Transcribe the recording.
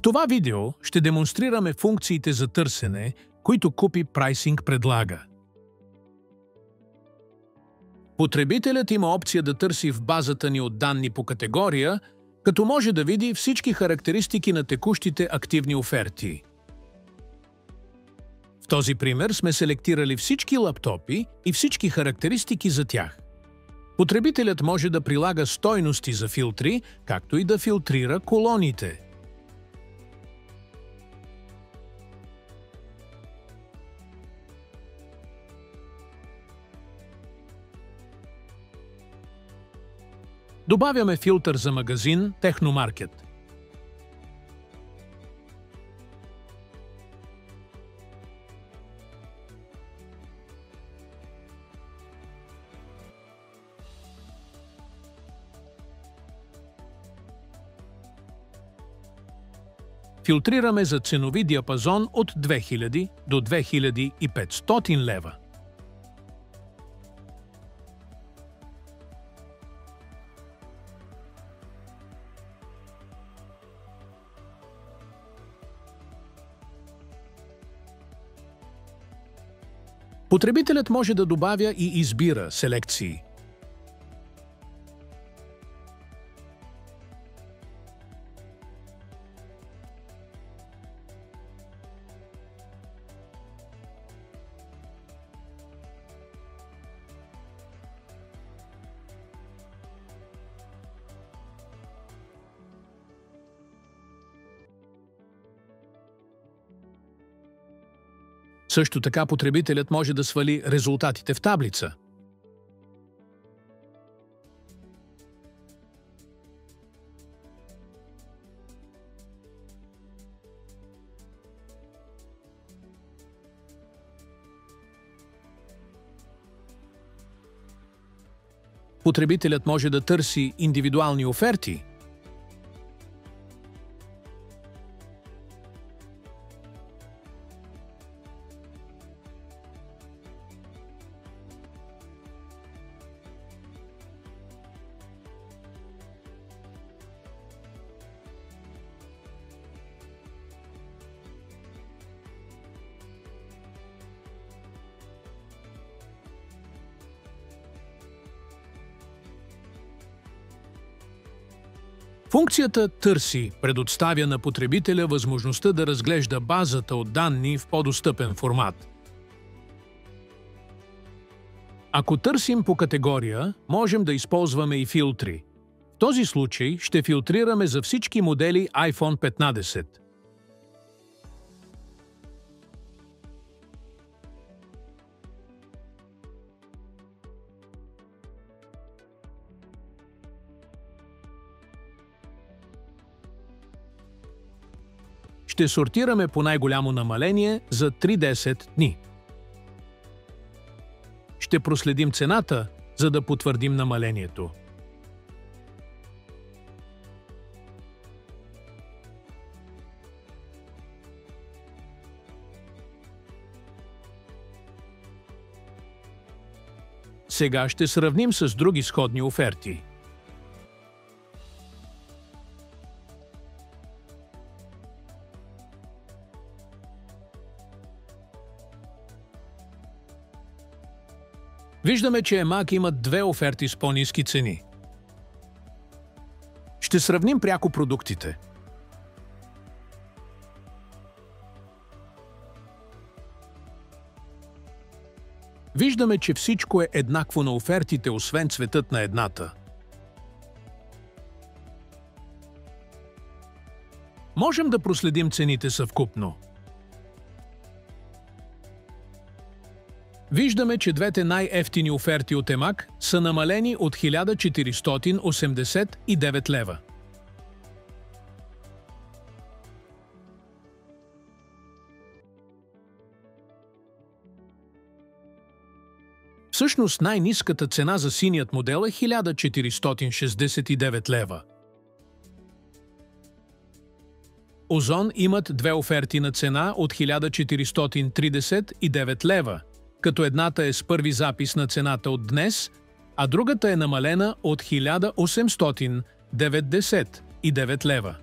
В това видео ще демонстрираме функциите за търсене, които Купи Прайсинг предлага. Потребителят има опция да търси в базата ни от данни по категория, като може да види всички характеристики на текущите активни оферти. В този пример сме селектирали всички лаптопи и всички характеристики за тях. Потребителят може да прилага стойности за филтри, както и да филтрира колоните. Добавяме филтър за магазин Техномаркет. Филтрираме за ценови диапазон от 2000 до 2500 лева. Потребителят може да добавя и избира селекции. Също така потребителят може да свали резултатите в таблица. Потребителят може да търси индивидуални оферти. Функцията Търси предоставя на потребителя възможността да разглежда базата от данни в по-достъпен формат. Ако търсим по категория, можем да използваме и филтри. В този случай ще филтрираме за всички модели iPhone 15. Ще сортираме по най-голямо намаление за 3-10 дни. Ще проследим цената, за да потвърдим намалението. Сега ще сравним с други сходни оферти. Виждаме, че Емак имат две оферти с по-ниски цени. Ще сравним пряко продуктите. Виждаме, че всичко е еднакво на офертите, освен цветът на едната. Можем да проследим цените съвкупно. Виждаме, че двете най-евтини оферти от Емак са намалени от 1489 лева. Всъщност най-ниската цена за синият модел е 1469 лева. Озон имат две оферти на цена от 1439 лева, като едната е с първи запис на цената от днес, а другата е намалена от 1899 лева.